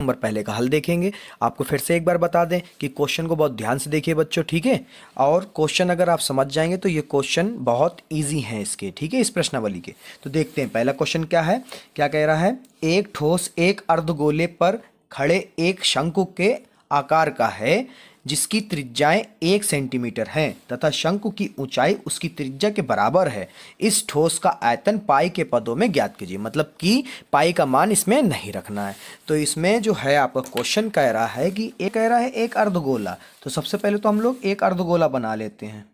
Number पहले का हल देखेंगे। आपको फिर से एक बार बता दें कि क्वेश्चन को बहुत ध्यान से देखिए बच्चों, ठीक है। और क्वेश्चन अगर आप समझ जाएंगे तो ये क्वेश्चन बहुत इजी हैं इसके, ठीक है, इस प्रश्नावली के। तो देखते हैं पहला क्वेश्चन क्या है। क्या कह रहा है, एक ठोस एक अर्धगोले पर खड़े एक शंकु के आकार का है जिसकी त्रिज्याएं 1 सेंटीमीटर हैं तथा शंकु की ऊंचाई उसकी त्रिज्या के बराबर है। इस ठोस का आयतन पाई के पदों में ज्ञात कीजिए। मतलब कि पाई का मान इसमें नहीं रखना है। तो इसमें जो है आपका क्वेश्चन कह रहा है कि ये कह रहा है एक अर्धगोला। तो सबसे पहले तो हम लोग एक अर्धगोला बना लेते हैं।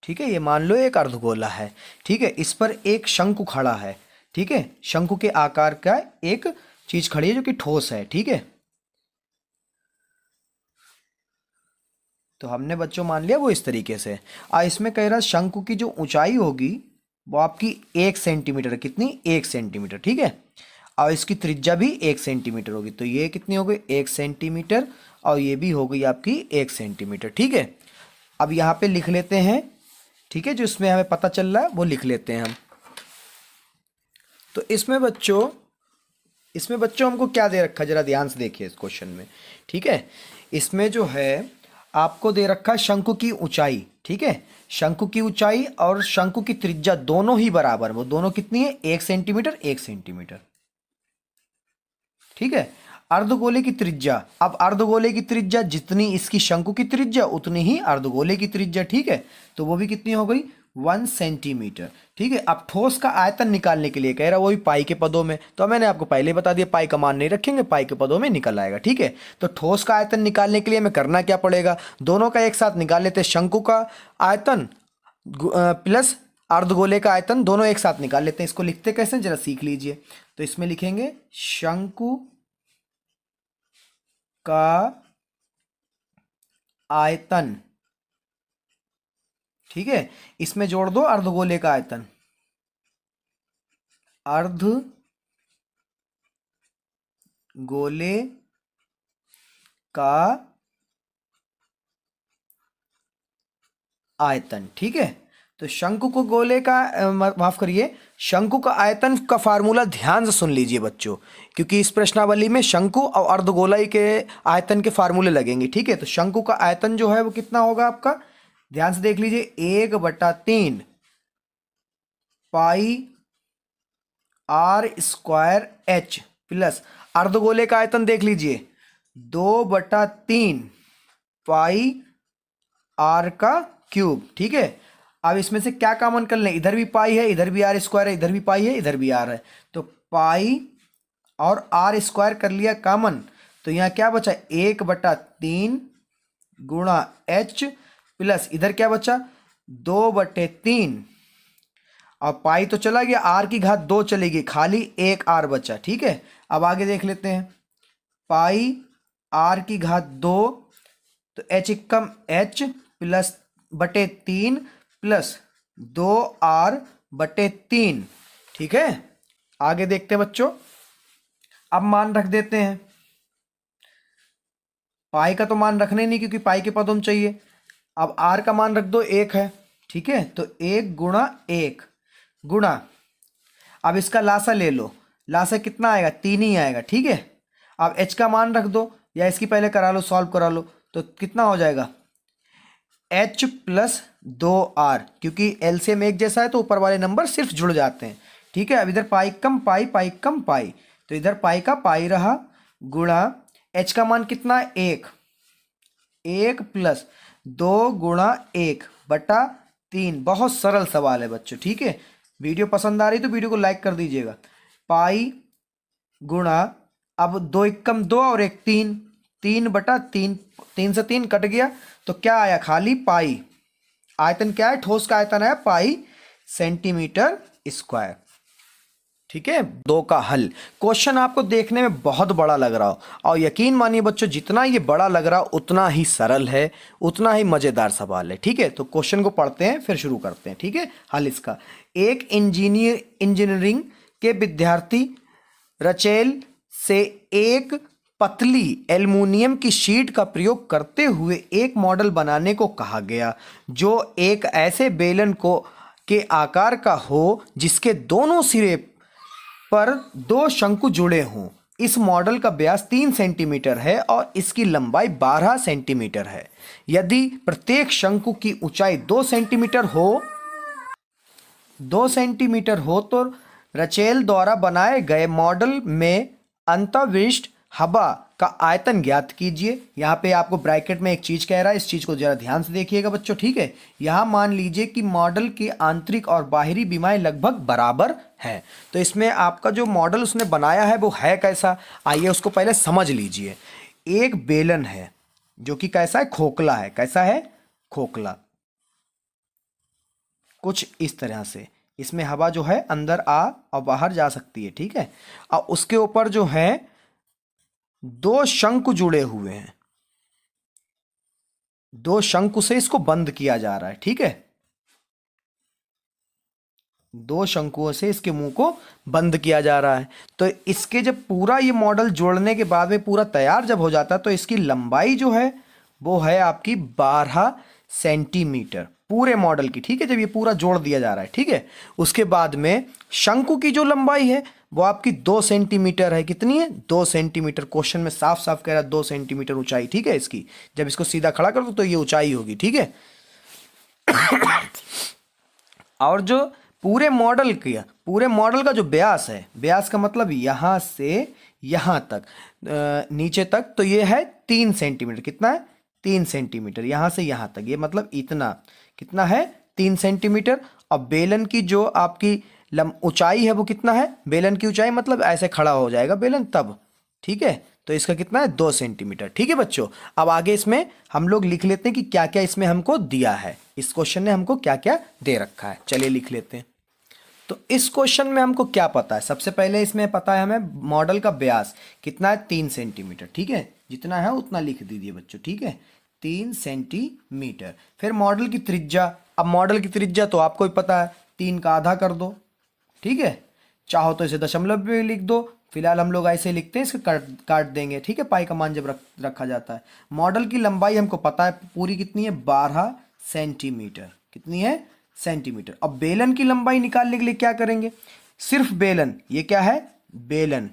ठीक है, ये मान लो एक अर्धगोला है, ठीक है। इस पर एक शंकु खड़ा है, ठीक है। शंकु के आकार का एक चीज खड़ी है जो कि ठोस है, ठीक है। तो हमने बच्चों मान लिया वो इस तरीके से। इसमें कह रहा है शंकु की जो ऊंचाई होगी वो आपकी 1 सेंटीमीटर, कितनी, 1 सेंटीमीटर, ठीक है। और इसकी त्रिज्या भी 1 सेंटीमीटर होगी। तो ये कितनी हो गई, 1 सेंटीमीटर, और ये भी हो गई आपकी 1 सेंटीमीटर, ठीक है। अब यहाँ पे लिख लेते हैं, ठीक है, जो इसमें हमें पता चल रहा है वो लिख लेते हैं हम। तो इसमें बच्चों हमको क्या दे रखा है, जरा ध्यान से देखिए इस क्वेश्चन में, ठीक है। इसमें जो है आपको दे रखा है शंकु की ऊंचाई, ठीक है। शंकु की ऊंचाई और शंकु की त्रिज्या दोनों ही बराबर, वो दोनों कितनी है, 1 सेंटीमीटर 1 सेंटीमीटर, ठीक है। अर्धगोले की त्रिज्या, अब अर्धगोले की त्रिज्या जितनी इसकी शंकु की त्रिज्या उतनी ही अर्धगोले की त्रिज्या, ठीक है। तो वो भी कितनी हो गई, 1 सेंटीमीटर, ठीक है। अब ठोस का आयतन निकालने के लिए कह रहा है वही पाई के पदों में। तो मैंने आपको पहले बता दिया पाई का मान नहीं रखेंगे, पाई के पदों में निकल आएगा, ठीक है। तो ठोस का आयतन निकालने के लिए हमें करना क्या पड़ेगा, दोनों का एक साथ निकाल लेते हैं। शंकु का आयतन प्लस अर्धगोले का आयतन दोनों एक साथ निकाल लेते हैं। इसको लिखते कैसे, जरा सीख लीजिए। तो इसमें लिखेंगे शंकु का आयतन, ठीक है। इसमें जोड़ दो अर्धगोले का आयतन, अर्धगोले का आयतन, ठीक है। तो शंकु को गोले का माफ करिए, शंकु का आयतन का फार्मूला ध्यान से सुन लीजिए बच्चों, क्योंकि इस प्रश्नावली में शंकु और अर्धगोलाई के आयतन के फार्मूले लगेंगे, ठीक है। तो शंकु का आयतन जो है वो कितना होगा आपका, ध्यान से देख लीजिए, 1/3 पाई आर स्क्वायर एच प्लस अर्धगोले का आयतन देख लीजिए 2/3 पाई आर का क्यूब, ठीक है। अब इसमें से क्या कॉमन कर लें, इधर भी पाई है, इधर भी आर स्क्वायर है, इधर भी पाई है, इधर भी आर है। तो पाई और आर स्क्वायर कर लिया कॉमन। तो यहाँ क्या बचा, 1/3 गुणा एच प्लस इधर क्या बचा, 2/3, और पाई तो चला गया, आर की घात 2 चलेगी, खाली एक आर बचा, ठीक है। अब आगे देख लेते हैं, पाई आर की घात 2, तो एच कम एच प्लस बटे 3 प्लस 2r/3, ठीक है। आगे देखते हैं बच्चों, अब मान रख देते हैं। पाई का तो मान रखने नहीं क्योंकि पाई के पदों में चाहिए। अब आर का मान रख दो, 1 है, ठीक है। तो 1 गुणा 1 गुणा, अब इसका लासा ले लो, लासा कितना आएगा, 3 ही आएगा, ठीक है। अब एच का मान रख दो, या इसकी पहले करा लो, सॉल्व करा लो, तो कितना हो जाएगा, h प्लस 2r, क्योंकि एलसीएम एक जैसा है तो ऊपर वाले नंबर सिर्फ जुड़ जाते हैं, ठीक है। अब इधर पाई कम पाई, पाई कम पाई, तो इधर पाई का पाई रहा, गुणा h का मान कितना, 1 प्लस 2 गुणा 1/3। बहुत सरल सवाल है बच्चों, ठीक है। वीडियो पसंद आ रही तो वीडियो को लाइक कर दीजिएगा। पाई गुणा, अब 2 एकम 2 और 1 3, 3/3, 3 से 3 कट गया, तो क्या आया, खाली पाई। आयतन क्या है, ठोस का आयतन है पाई सेंटीमीटर स्क्वायर, ठीक है। 2 का हल। क्वेश्चन आपको देखने में बहुत बड़ा लग रहा हो, और यकीन मानिए बच्चों जितना ये बड़ा लग रहा हो उतना ही सरल है, उतना ही मजेदार सवाल है, ठीक है। तो क्वेश्चन को पढ़ते हैं फिर शुरू करते हैं, ठीक है। हल इसका, एक इंजीनियरिंग के विद्यार्थी रचेल से एक पतली एल्युमिनियम की शीट का प्रयोग करते हुए एक मॉडल बनाने को कहा गया जो एक ऐसे बेलन को के आकार का हो जिसके दोनों सिरे पर दो शंकु जुड़े हों। इस मॉडल का व्यास 3 सेंटीमीटर है और इसकी लंबाई 12 सेंटीमीटर है। यदि प्रत्येक शंकु की ऊंचाई 2 सेंटीमीटर हो तो रचेल द्वारा बनाए गए मॉडल में अंतर्विष्ट हवा का आयतन ज्ञात कीजिए। यहाँ पे आपको ब्रैकेट में एक चीज कह रहा है, इस चीज को जरा ध्यान से देखिएगा बच्चों, ठीक है। यहाँ मान लीजिए कि मॉडल की आंतरिक और बाहरी विमाएं लगभग बराबर है। तो इसमें आपका जो मॉडल उसने बनाया है वो है कैसा, आइए उसको पहले समझ लीजिए। एक बेलन है जो कि कैसा है, खोखला है। कैसा है, खोखला। कुछ इस तरह से इसमें हवा जो है अंदर आ और बाहर जा सकती है, ठीक है। और उसके ऊपर जो है दो शंकु जुड़े हुए हैं, दो शंकु से इसको बंद किया जा रहा है, ठीक है। दो शंकुओं से इसके मुंह को बंद किया जा रहा है। तो इसके जब पूरा ये मॉडल जोड़ने के बाद में पूरा तैयार जब हो जाता है तो इसकी लंबाई जो है वो है आपकी 12 सेंटीमीटर पूरे मॉडल की, ठीक है। जब ये पूरा जोड़ दिया जा रहा है, ठीक है। उसके बाद में शंकु की जो लंबाई है वो आपकी 2 सेंटीमीटर है। कितनी है, 2 सेंटीमीटर। क्वेश्चन में साफ साफ कह रहा है 2 सेंटीमीटर ऊंचाई, ठीक है इसकी। जब इसको सीधा खड़ा कर दो तो ये ऊंचाई होगी, ठीक है। और जो पूरे मॉडल का जो व्यास है, व्यास का मतलब यहां से यहां तक, नीचे तक, तो ये है 3 सेंटीमीटर। कितना है, 3 सेंटीमीटर। यहां से यहां तक ये मतलब इतना, कितना है, 3 सेंटीमीटर। और बेलन की जो आपकी ऊंचाई है वो कितना है, बेलन की ऊंचाई मतलब ऐसे खड़ा हो जाएगा बेलन तब, ठीक है। तो इसका कितना है, 2 सेंटीमीटर, ठीक है बच्चों। अब आगे इसमें हम लोग लिख लेते हैं कि क्या क्या इसमें हमको दिया है, इस क्वेश्चन ने हमको क्या क्या दे रखा है। चलिए लिख लेते हैं। तो इस क्वेश्चन में हमको क्या पता है, सबसे पहले इसमें पता है हमें मॉडल का व्यास कितना है, 3 सेंटीमीटर, ठीक है। जितना है उतना लिख दीजिए बच्चों, ठीक है, 3 सेंटीमीटर। फिर मॉडल की त्रिज्या, अब मॉडल की त्रिज्या तो आपको ही पता है, 3 का आधा कर दो, ठीक है। चाहो तो इसे दशमलव में लिख दो, फिलहाल हम लोग ऐसे लिखते हैं, इसको काट देंगे, ठीक है। पाई का मान जब रखा जाता है। मॉडल की लंबाई हमको पता है पूरी कितनी है, 12 सेंटीमीटर। कितनी है, सेंटीमीटर। अब बेलन की लंबाई निकालने के लिए क्या करेंगे, सिर्फ बेलन, ये क्या है, बेलन।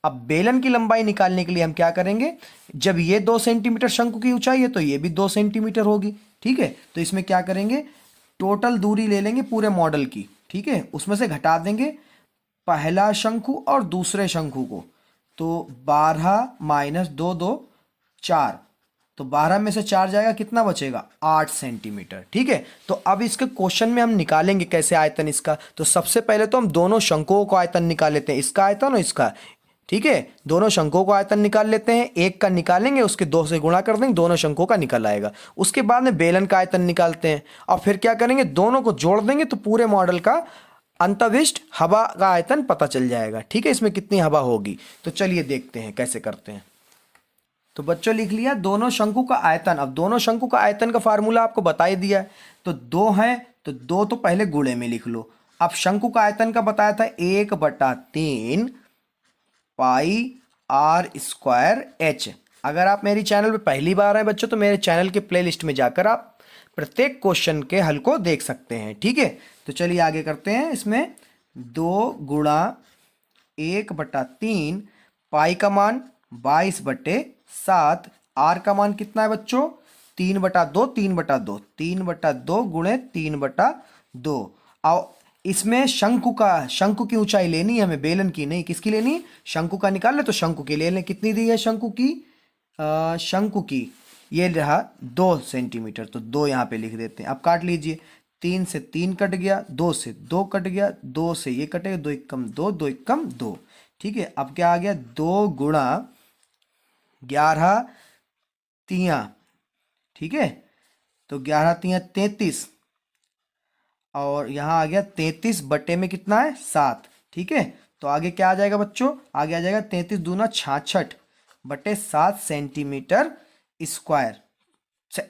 अब बेलन की लंबाई निकालने के लिए हम क्या करेंगे, जब ये 2 सेंटीमीटर शंकु की ऊंचाई है तो ये भी 2 सेंटीमीटर होगी, ठीक है। तो इसमें क्या करेंगे, टोटल दूरी ले लेंगे पूरे मॉडल की, ठीक है। उसमें से घटा देंगे पहला शंकु और दूसरे शंकु को, तो 12 माइनस 2 2 4, तो 12 में से 4 जाएगा, कितना बचेगा, 8 सेंटीमीटर, ठीक है। तो अब इसके क्वेश्चन में हम निकालेंगे कैसे आयतन इसका। तो सबसे पहले तो हम दोनों शंकुओं को आयतन निकाल लेते हैं, इसका आयतन और इसका, ठीक है। दोनों शंकुओं को आयतन निकाल लेते हैं, एक का निकालेंगे, उसके 2 से गुणा कर देंगे, दोनों शंकुओं का निकल आएगा। उसके बाद में बेलन का आयतन निकालते हैं और फिर क्या करेंगे, दोनों को जोड़ देंगे तो पूरे मॉडल का अंतर्विष्ट हवा का आयतन पता चल जाएगा, ठीक है। इसमें कितनी हवा होगी, तो चलिए देखते हैं कैसे करते हैं। तो बच्चों लिख लिया दोनों शंकु का आयतन। अब दोनों शंकु का आयतन का फार्मूला आपको बता ही दिया है, तो 2 है तो 2 तो पहले गुणे में लिख लो। अब शंकु का आयतन का बताया था 1/3 पाई आर स्क्वायर एच। अगर आप मेरी चैनल पे पहली बार हैं बच्चों तो मेरे चैनल के प्लेलिस्ट में जाकर आप प्रत्येक क्वेश्चन के हल को देख सकते हैं, ठीक है। तो चलिए आगे करते हैं। इसमें 2 गुणा 1/3 पाई का मान 22/7, आर का मान कितना है बच्चों, 3/2 3/2 3/2 गुणे 3/2। और इसमें शंकु की ऊंचाई लेनी है हमें, बेलन की नहीं, किसकी लेनी है, शंकु का निकाल ले तो शंकु की ले लें। कितनी दी है शंकु की, ये रहा 2 सेंटीमीटर, तो 2 यहाँ पे लिख देते हैं। अब काट लीजिए, 3 से 3 कट गया, 2 से 2 कट गया, 2 से ये कटेगा, 2 एकम 2 2 एकम 2, ठीक है। अब क्या आ गया, 2 गुणा 11 तियां, ठीक है। तो 11 तियां 33, और यहाँ आ गया 33 बटे में कितना है, 7, ठीक है। तो आगे क्या आ जाएगा बच्चों, आगे आ जाएगा 33 दूना 66 बटे 7 सेंटीमीटर स्क्वायर,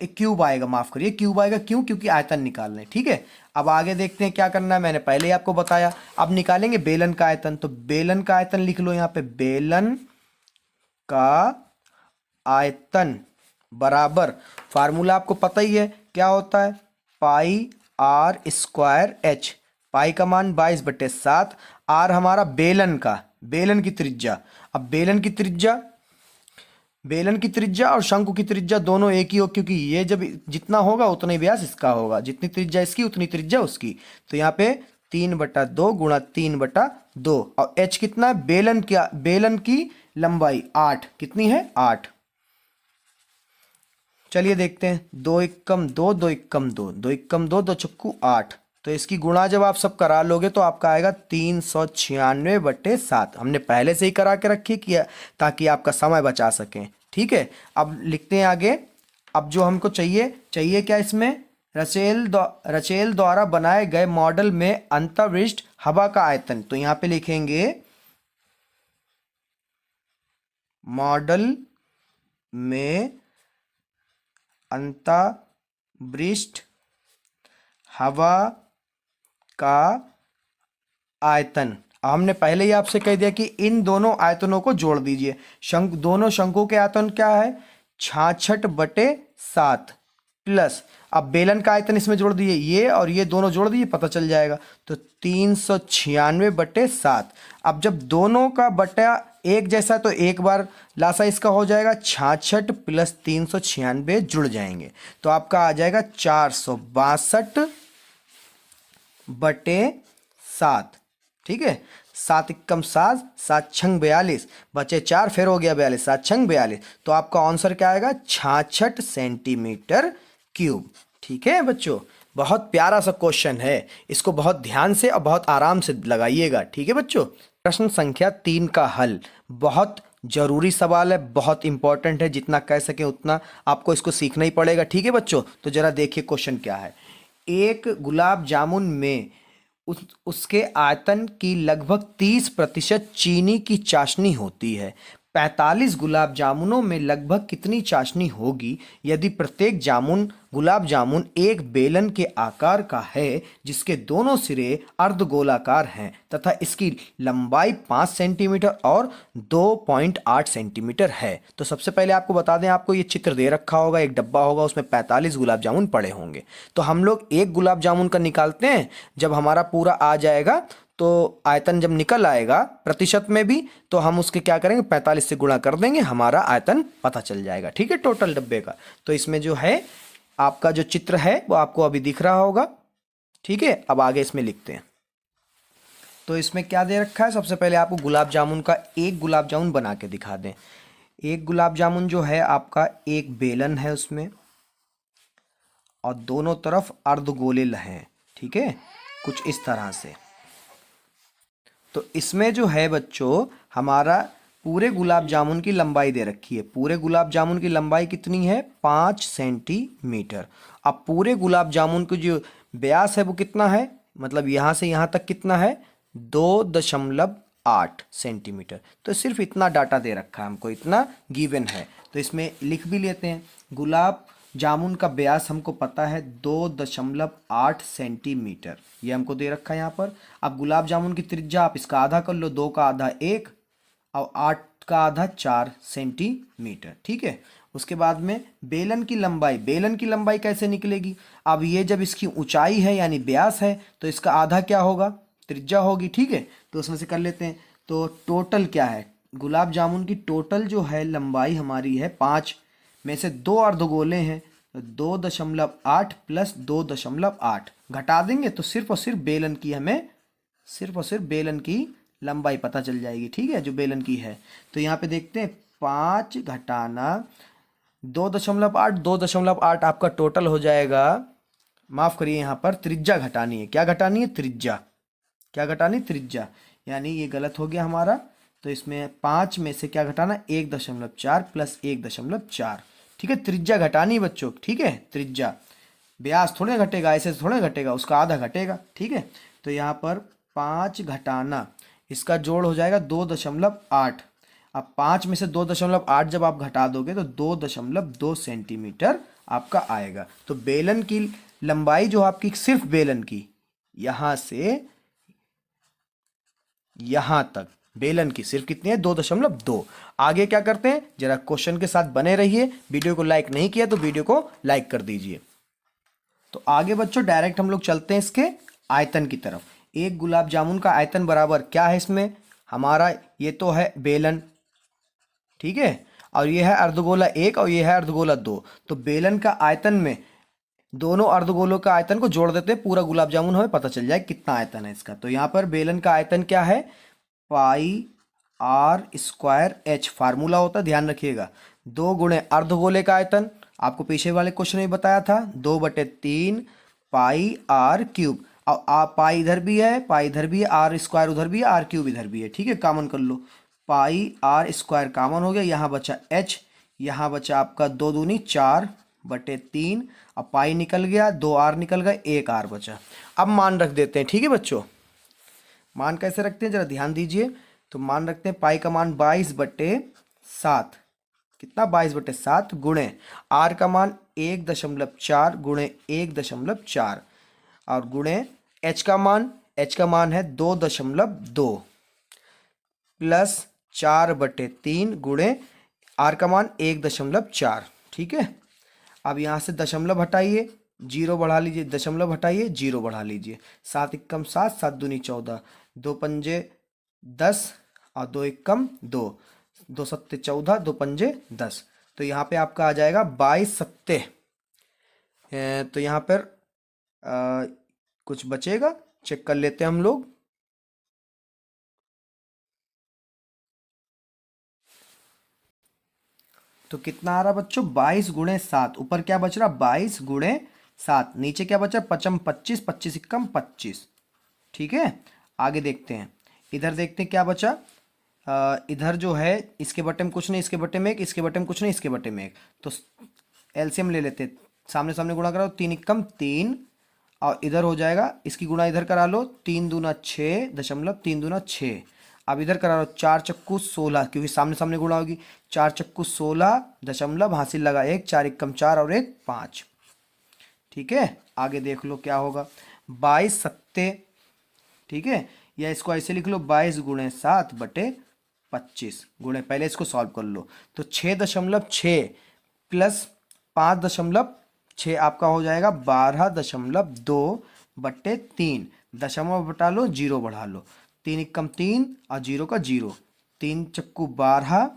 क्यूब आएगा, माफ करिए क्यूब आएगा। क्यों, क्योंकि आयतन निकालना है, ठीक है। अब आगे देखते हैं क्या करना है, मैंने पहले ही आपको बताया। अब निकालेंगे बेलन का आयतन, तो बेलन का आयतन लिख लो यहाँ पे, बेलन का आयतन बराबर, फार्मूला आपको पता ही है क्या होता है, पाई आर स्क्वायर एच, पाई का मान 22/7, आर हमारा बेलन का, बेलन की त्रिज्या। अब बेलन की त्रिज्या और शंकु की त्रिज्या दोनों एक ही हो, क्योंकि ये जब जितना होगा उतना ही व्यास इसका होगा, जितनी त्रिज्या इसकी उतनी त्रिज्या उसकी। तो यहाँ पे 3/2 गुणा 3/2, और h कितना है, बेलन की लंबाई 8, कितनी है 8। चलिए देखते हैं, 2 एकम 2, 2 एकम 2, 2 एकम 2, 2 चक्कू 8। तो इसकी गुणा जब आप सब करा लोगे तो आपका आएगा 396/7। हमने पहले से ही करा के रखी किया ताकि आपका समय बचा सकें। ठीक है, अब लिखते हैं आगे। अब जो हमको चाहिए क्या इसमें, रचेल द्वारा बनाए गए मॉडल में अंतर्विष्ट हवा का आयतन। तो यहां पे लिखेंगे मॉडल में अंतर्विष्ट हवा का आयतन। हमने पहले ही आपसे कह दिया कि इन दोनों आयतनों को जोड़ दीजिए। दोनों शंकु के आयतन क्या है, 66/7 प्लस, अब बेलन का आयतन इसमें जोड़ दीजिए, ये और ये दोनों जोड़ दीजिए, पता चल जाएगा। तो 396/7। अब जब दोनों का बटा एक जैसा तो एक बार लासा इसका हो जाएगा, 66 प्लस 396 जुड़ जाएंगे तो आपका आ जाएगा 462/7। ठीक है, 7 एकम 7, 7 छंग 42, बचे 4, फिर हो गया 42, 7 छंग 42। तो आपका आंसर क्या आएगा, 66 सेंटीमीटर क्यूब। ठीक है बच्चों, बहुत प्यारा सा क्वेश्चन है, इसको बहुत ध्यान से और बहुत आराम से लगाइएगा। ठीक है बच्चों, प्रश्न संख्या 3 का हल बहुत जरूरी सवाल है, बहुत इंपॉर्टेंट है, जितना कह सके उतना आपको इसको सीखना ही पड़ेगा। ठीक है बच्चों, तो जरा देखिए क्वेश्चन क्या है। एक गुलाब जामुन में उसके आयतन की लगभग 30% चीनी की चाशनी होती है। 45 गुलाब जामुनों में लगभग कितनी चाशनी होगी यदि प्रत्येक गुलाब जामुन एक बेलन के आकार का है जिसके दोनों सिरे अर्धगोलाकार हैं तथा इसकी लंबाई 5 सेंटीमीटर और 2.8 सेंटीमीटर है। तो सबसे पहले आपको बता दें, आपको ये चित्र दे रखा होगा, एक डब्बा होगा, उसमें 45 गुलाब जामुन पड़े होंगे। तो हम लोग एक गुलाब जामुन का निकालते हैं, जब हमारा पूरा आ जाएगा तो आयतन जब निकल आएगा प्रतिशत में भी, तो हम उसके क्या करेंगे, 45 से गुणा कर देंगे, हमारा आयतन पता चल जाएगा। ठीक है, टोटल डब्बे का। तो इसमें जो है आपका जो चित्र है वो आपको अभी दिख रहा होगा। ठीक है, अब आगे इसमें लिखते हैं। तो इसमें क्या दे रखा है, सबसे पहले आपको गुलाब जामुन का एक गुलाब जामुन बना के दिखा दें। एक गुलाब जामुन जो है आपका एक बेलन है उसमें, और दोनों तरफ अर्धगोले हैं। ठीक है, कुछ इस तरह से। तो इसमें जो है बच्चों हमारा पूरे गुलाब जामुन की लंबाई दे रखी है। पूरे गुलाब जामुन की लंबाई कितनी है, 5 सेंटीमीटर। अब पूरे गुलाब जामुन की जो व्यास है वो कितना है, मतलब यहाँ से यहाँ तक कितना है, 2.8 सेंटीमीटर। तो सिर्फ इतना डाटा दे रखा है हमको, इतना गिवन है। तो इसमें लिख भी लेते हैं, गुलाब जामुन का व्यास हमको पता है 2.8 सेंटीमीटर, ये हमको दे रखा है यहाँ पर। अब गुलाब जामुन की त्रिज्या आप इसका आधा कर लो, 2 का आधा 1 और 8 का आधा 4 सेंटीमीटर। ठीक है, उसके बाद में बेलन की लंबाई कैसे निकलेगी। अब ये जब इसकी ऊंचाई है यानी व्यास है तो इसका आधा क्या होगा, त्रिज्या होगी। ठीक है, तो उसमें से कर लेते हैं। तो टोटल क्या है, गुलाब जामुन की टोटल जो है लंबाई हमारी है 5 में से 2 अर्धगोले हैं, 2.8 प्लस 2.8 घटा देंगे तो सिर्फ और सिर्फ बेलन की हमें लंबाई पता चल जाएगी। ठीक है, जो बेलन की है। तो यहाँ पे देखते हैं 5 घटाना 2.8 आपका टोटल हो जाएगा। माफ करिए, यहाँ पर त्रिज्या घटानी है। क्या घटानी है, त्रिज्या। क्या घटानी, त्रिज्या, यानी ये गलत हो गया हमारा। तो इसमें 5 में से क्या घटाना, 1.4 प्लस 1.4। ठीक है, त्रिज्या घटानी बच्चों। ठीक है, त्रिज्या, व्यास थोड़े घटेगा, ऐसे थोड़े घटेगा, उसका आधा घटेगा। ठीक है, तो यहाँ पर 5 घटाना इसका जोड़ हो जाएगा 2.8। अब 5 में से 2.8 जब आप घटा दोगे तो 2.2 सेंटीमीटर आपका आएगा। तो बेलन की लंबाई जो आपकी, सिर्फ बेलन की, यहां से यहां तक बेलन की सिर्फ कितनी है, 2.2। आगे क्या करते हैं, जरा क्वेश्चन के साथ बने रहिए। वीडियो को लाइक नहीं किया तो वीडियो को लाइक कर दीजिए। तो आगे बच्चों डायरेक्ट हम लोग चलते हैं इसके आयतन की तरफ। एक गुलाब जामुन का आयतन बराबर क्या है इसमें हमारा, ये तो है बेलन, ठीक है, और ये है अर्धगोला 1 और ये है अर्धगोला 2। तो बेलन का आयतन में दोनों अर्धगोलों का आयतन को जोड़ देते हैं, पूरा गुलाब जामुन हमें पता चल जाए कितना आयतन है इसका। तो यहाँ पर बेलन का आयतन क्या है, पाई आर स्क्वायर एच फार्मूला होता है, ध्यान रखिएगा। 2 गुणे अर्धगोले का आयतन, आपको पीछे वाले क्वेश्चन में बताया था, 2/3 पाई आर क्यूब। अब पाई इधर भी है, पाई इधर भी है, आर स्क्वायर उधर भी है, आर क्यूब इधर भी है, ठीक है, कॉमन कर लो। पाई आर स्क्वायर कॉमन हो गया, यहाँ बचा एच, यहाँ बचा आपका 2 दूनी 4/3, अब पाई निकल गया, 2 आर निकल गया, 1 आर बचा। अब मान रख देते हैं, ठीक है बच्चों। मान कैसे रखते हैं जरा ध्यान दीजिए। तो मान रखते हैं पाई का मान 22/7, कितना 22/7 गुणे आर का मान 1.4 गुणे 1.4 और गुणे एच का मान है 2.2 प्लस 4/3 गुणे आर का मान 1.4, ठीक है। अब यहाँ से दशमलव हटाइए, 0 बढ़ा लीजिए, दशमलव हटाइए, 0 बढ़ा लीजिए, 7 एकम 7, 7 दूनी 14, 2 पंजे 10 और 2 एकम 2, 2 सत्ते 14, 2 पंजे 10। तो यहाँ पे आपका आ जाएगा 22 सत्ते। तो यहाँ पर कुछ बचेगा, चेक कर लेते हैं हम लोग। तो कितना आ रहा बच्चों, 22 गुणे 7, ऊपर क्या बच रहा 22 गुणे 7, नीचे क्या बचा 5 25, 25 एकम 25, ठीक है। आगे देखते हैं, इधर देखते हैं क्या बचा। इधर जो है इसके बटे में कुछ नहीं, इसके बटे में 1, इसके बटे में कुछ नहीं, इसके बटे में 1। तो एलसीएम ले लेते हैं, सामने सामने गुणा कराओ, 3 एकम 3 और इधर हो जाएगा, इसकी गुणा इधर करा लो, 3 दूना 6.3 दूना 6। अब इधर करा लो 4 चक्कू 16, क्योंकि सामने सामने गुणा होगी, 4 चक्कू 16 दशमलव हासिल लगा 1, 4 एकम 4 और 1 5, ठीक है। आगे देख लो क्या होगा, 22 सत्ते, ठीक है, या इसको ऐसे लिख लो 22 गुणे 7/25 गुणे, पहले इसको सॉल्व कर लो। तो 6.6 प्लस 5.6 आपका हो जाएगा 12.2/3, दशमलव बटा लो, 0 बढ़ा लो, 3 एकम 3 और 0 का 0, 3 चक्कू 12,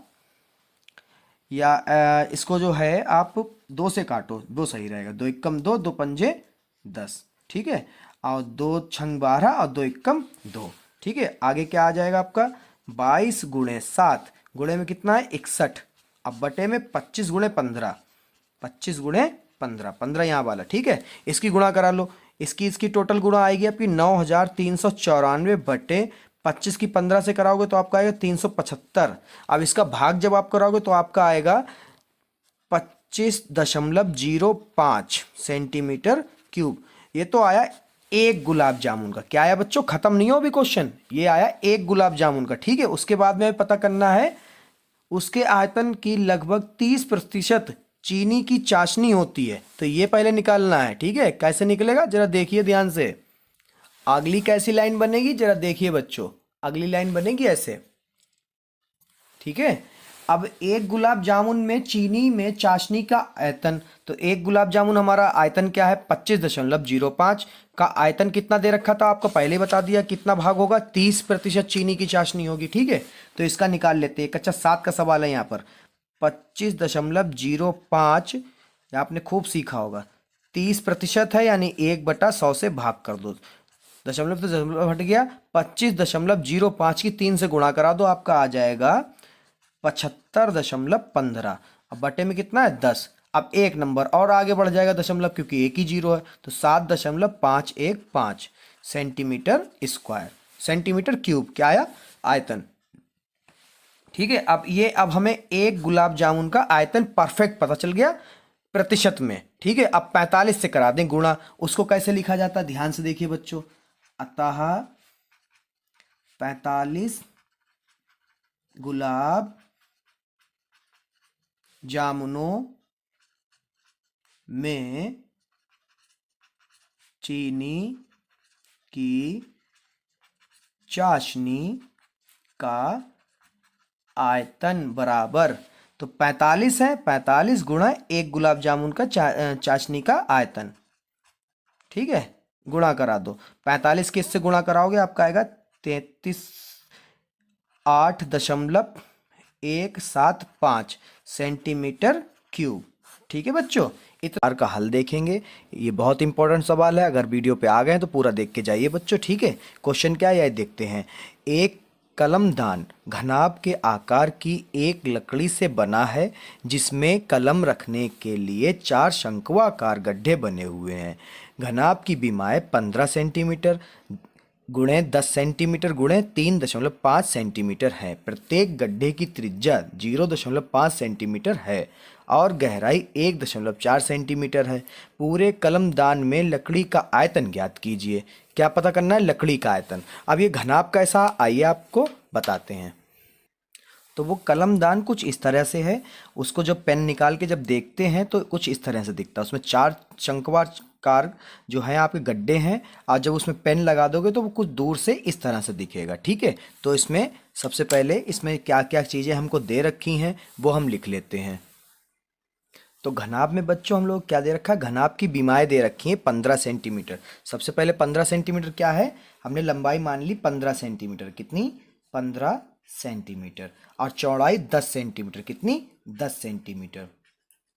या इसको जो है आप 2 से काटो, 2 सही रहेगा, 2 एकम 2, 2 पंजे 10, ठीक है, और 2 छंग 12 और 2 एकम 2, ठीक है। आगे क्या आ जाएगा आपका 22 गुणे 7 गुणे में कितना है 61, अब बटे में 25 गुणे 15, 25 गुणे 15, 15 यहाँ वाला, ठीक है। इसकी गुणा करा लो, इसकी टोटल गुणा आएगी आपकी 9394 बटे 25 की 15 से कराओगे तो आपका आएगा 375। अब इसका भाग जब आप कराओगे तो आपका आएगा 25.05 सेंटीमीटर क्यूब। ये तो आया एक गुलाब जामुन का। क्या आया बच्चों, खत्म नहीं हो अभी क्वेश्चन, ये आया एक गुलाब जामुन का, ठीक है। उसके बाद में पता करना है उसके आयतन की लगभग 30% चीनी की चाशनी होती है, तो ये पहले निकालना है, ठीक है। कैसे निकलेगा जरा देखिए ध्यान से, अगली कैसी लाइन बनेगी जरा देखिए बच्चों, अगली लाइन बनेगी ऐसे, ठीक है। अब एक गुलाब जामुन में चीनी में चाशनी का आयतन, तो एक गुलाब जामुन हमारा आयतन क्या है 25.05 का आयतन कितना दे रखा था आपको पहले बता दिया, कितना भाग होगा 30% चीनी की चाशनी होगी, ठीक है। तो इसका निकाल लेते हैं, कच्चा 7 का सवाल है यहाँ पर, 25.05 आपने खूब सीखा होगा, 30% है यानी 1/100 से भाग कर दो, दशमलव तो दशमलव हट गया, 25.05 की 3 से गुणा करा दो, आपका आ जाएगा 75.15। अब बटे में कितना है 10, अब एक नंबर और आगे बढ़ जाएगा दशमलव, क्योंकि एक ही 0 है, तो 7.515 सेंटीमीटर स्क्वायर, सेंटीमीटर क्यूब क्या आया आयतन, ठीक है। अब हमें एक गुलाब जामुन का आयतन परफेक्ट पता चल गया प्रतिशत में, ठीक है। अब 45 से करा दें गुणा, उसको कैसे लिखा जाता है ध्यान से देखिए बच्चों, अतः 45 गुलाब जामुनों में चीनी की चाशनी का आयतन बराबर, तो 45 है, 45 गुणा एक गुलाब जामुन का चाशनी का आयतन, ठीक है, गुणा करा दो। 45 के इससे गुणा कराओगे आपका आएगा 33.875 सेंटीमीटर क्यूब। ठीक है बच्चों, इतना का हल देखेंगे। ये बहुत इंपॉर्टेंट सवाल है, अगर वीडियो पे आ गए तो पूरा देख के जाइए बच्चों। ठीक है, क्वेश्चन क्या है यह देखते हैं। एक कलमदान घनाभ के आकार की एक लकड़ी से बना है जिसमें कलम रखने के लिए 4 शंक्वाकार गड्ढे बने हुए हैं। घनाभ की बीमाएं 15 सेंटीमीटर गुणे 10 सेंटीमीटर गुणे 3.5 सेंटीमीटर है। प्रत्येक गड्ढे की त्रिज्या 0.5 सेंटीमीटर है और गहराई 1.4 सेंटीमीटर है। पूरे कलमदान में लकड़ी का आयतन ज्ञात कीजिए। क्या पता करना है? लकड़ी का आयतन। अब ये घनाभ कैसा, आइए आपको बताते हैं। तो वो कलमदान कुछ इस तरह से है, उसको जब पेन निकाल के जब देखते हैं तो कुछ इस तरह से दिखता है। उसमें 4 शंक्वाकार जो है आपके गड्ढे हैं, और जब उसमें पेन लगा दोगे तो वो कुछ दूर से इस तरह से दिखेगा। ठीक है, तो इसमें सबसे पहले इसमें क्या क्या चीज़ें हमको दे रखी हैं वो हम लिख लेते हैं। तो घनाभ में बच्चों हम लोग क्या दे रखा है, घनाभ की बीमाएं दे रखी हैं 15 सेंटीमीटर। सबसे पहले 15 सेंटीमीटर क्या है, हमने लंबाई मान ली 15 सेंटीमीटर। कितनी? 15 सेंटीमीटर। और चौड़ाई 10 सेंटीमीटर। कितनी? 10 सेंटीमीटर।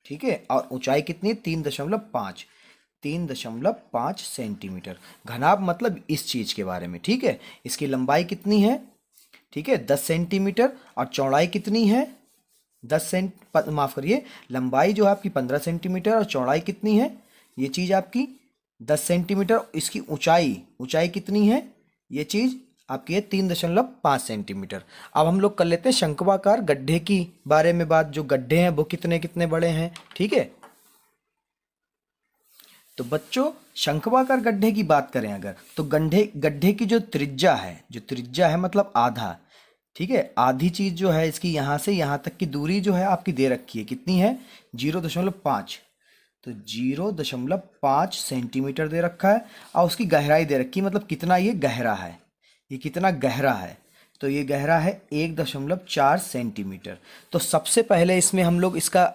ठीक है, और ऊंचाई कितनी? 3.5 सेंटीमीटर। घनाभ मतलब इस चीज़ के बारे में। ठीक है, इसकी लंबाई कितनी है? ठीक है, 10 सेंटीमीटर। और चौड़ाई कितनी है? माफ़ करिए, लंबाई जो है आपकी 15 सेंटीमीटर और चौड़ाई कितनी है? ये चीज़ आपकी 10 सेंटीमीटर। इसकी ऊंचाई कितनी है? ये चीज़ आपकी है 3.5 सेंटीमीटर। अब हम लोग कर लेते हैं शंक्वाकार गड्ढे की बारे में बात। जो गड्ढे हैं वो कितने कितने बड़े हैं। ठीक है, तो बच्चों शंक्वाकार गड्ढे की बात करें अगर, तो गड्ढे की जो त्रिज्या है मतलब आधा। ठीक है, आधी चीज़ जो है इसकी यहाँ से यहाँ तक की दूरी जो है आपकी दे रखी है। कितनी है? 0.5। तो 0.5 सेंटीमीटर दे रखा है। और उसकी गहराई दे रखी है, मतलब कितना ये गहरा है। ये कितना गहरा है? तो ये गहरा है 1.4 सेंटीमीटर। तो सबसे पहले इसमें हम लोग इसका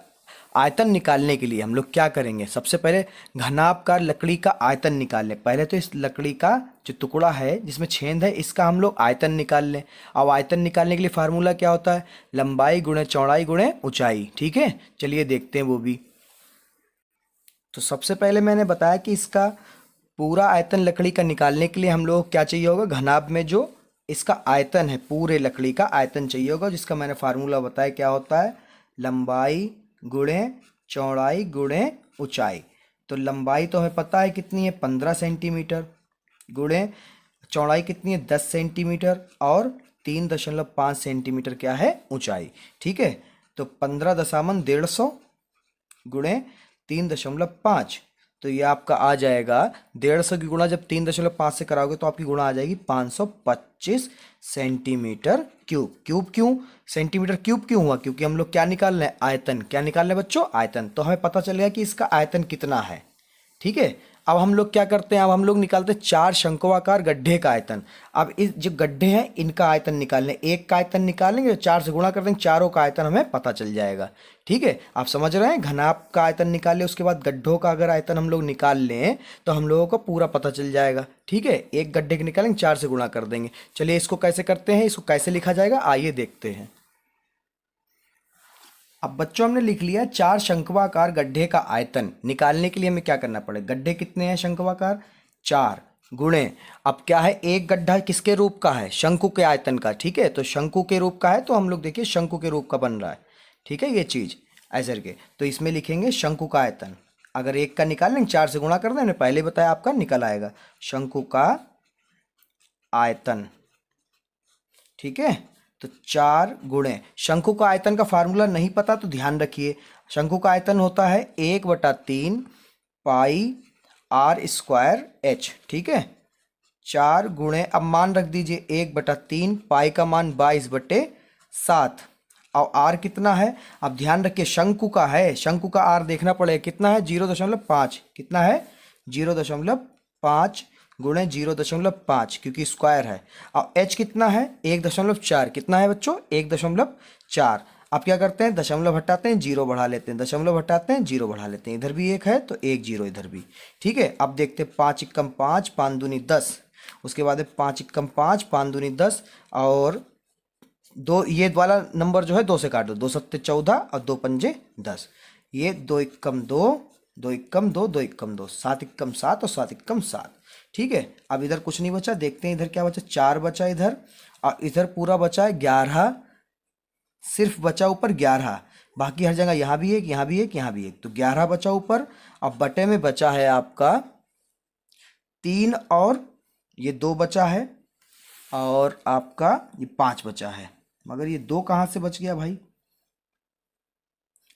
आयतन निकालने के लिए हम लोग क्या करेंगे, सबसे पहले घनाभ का लकड़ी का आयतन निकाल लें। पहले तो इस लकड़ी का जो टुकड़ा है जिसमें छेद है इसका हम लोग आयतन निकाल लें। अब आयतन निकालने के लिए फार्मूला क्या होता है? लंबाई गुणे चौड़ाई गुणे ऊंचाई। ठीक है, चलिए देखते हैं वो भी। तो सबसे पहले मैंने बताया कि इसका पूरा आयतन लकड़ी का निकालने के लिए हम लोग क्या चाहिए होगा, घनाभ में जो इसका आयतन है पूरे लकड़ी का आयतन चाहिए होगा, जिसका मैंने फार्मूला बताया क्या होता है, लंबाई गुणे चौड़ाई गुणे ऊंचाई। तो लंबाई तो हमें पता है कितनी है 15 सेंटीमीटर, गुणे चौड़ाई कितनी है 10 सेंटीमीटर, और 3.5 सेंटीमीटर क्या है ऊंचाई। ठीक है, तो 15.150 गुणे 3.5, तो ये आपका आ जाएगा 150 की गुणा जब 3.5 से कराओगे तो आपकी गुणा आ जाएगी 525 सेंटीमीटर क्यूब। क्यूब क्यों? सेंटीमीटर क्यूब क्यों हुआ? क्योंकि हम लोग क्या निकाल रहे हैं, आयतन। क्या निकाल रहे हैं बच्चों? आयतन। तो हमें पता चल गया कि इसका आयतन कितना है। ठीक है, अब हम लोग क्या करते हैं, अब हम लोग निकालते हैं 4 शंक्वाकार गड्ढे का आयतन। अब इस जो गड्ढे हैं इनका आयतन निकालने, एक का आयतन निकालेंगे 4 से गुणा कर देंगे, चारों का आयतन हमें पता चल जाएगा। ठीक है, आप समझ रहे हैं, घनाभ का आयतन निकाले उसके बाद गड्ढों का अगर आयतन हम लोग निकाल लें तो हम लोगों को पूरा पता चल जाएगा। ठीक है, एक गड्ढे के निकालेंगे 4 से गुणा कर देंगे। चलिए इसको कैसे करते हैं, इसको कैसे लिखा जाएगा, आइए देखते हैं। अब बच्चों हमने लिख लिया 4 शंक्वाकार गड्ढे का आयतन। निकालने के लिए हमें क्या करना पड़ेगा, गड्ढे कितने हैं शंक्वाकार, 4, गुणे अब क्या है, एक गड्ढा किसके रूप का है, शंकु के आयतन का। ठीक है, तो शंकु के रूप का है तो हम लोग देखिए शंकु के रूप का बन रहा है। ठीक है, ये चीज़ ऐसे करके तो इसमें लिखेंगे शंकु का आयतन। अगर एक का निकाल लेंगे 4 से गुणा कर दें, मैंने पहले बताया आपका निकल आएगा शंकु का आयतन। ठीक है, तो 4 गुणे शंकु का आयतन का फार्मूला नहीं पता तो ध्यान रखिए, शंकु का आयतन होता है 1/3 पाई r स्क्वायर h। ठीक है, 4 गुणे अब मान रख दीजिए 1/3, पाई का मान 22/7, और r कितना है, अब ध्यान रखिए शंकु का है, शंकु का r देखना पड़ेगा कितना है 0.5, कितना है 0.5 गुणे 0.5 क्योंकि स्क्वायर है, और h कितना है 1.4, कितना है बच्चों 1.4। अब क्या करते हैं, दशमलव हटाते हैं, जीरो बढ़ा लेते हैं, दशमलव हटाते हैं, जीरो बढ़ा लेते हैं, इधर भी एक है तो एक जीरो इधर भी। ठीक है, अब देखते हैं, 5 एकम 5, 5 दूनी 10, उसके बाद 5 एकम 5, 5 दूनी 10, और दो, ये वाला नंबर जो है 2 से काट दो, 2 सत्ते 14 और 2 पंजे 10, ये 2 एकम 2, 2 एकम 2, 2 एकम 2, 7 एकम 7 और 7 एकम 7। ठीक है, अब इधर कुछ नहीं बचा, देखते हैं इधर क्या बचा, 4 बचा इधर, और इधर पूरा बचा है 11, सिर्फ बचा ऊपर 11, बाकी हर जगह यहाँ भी एक, यहाँ भी एक, यहाँ भी एक, तो 11 बचा ऊपर। अब बटे में बचा है आपका 3 और ये 2 बचा है, और आपका ये 5 बचा है, मगर ये 2 कहाँ से बच गया भाई,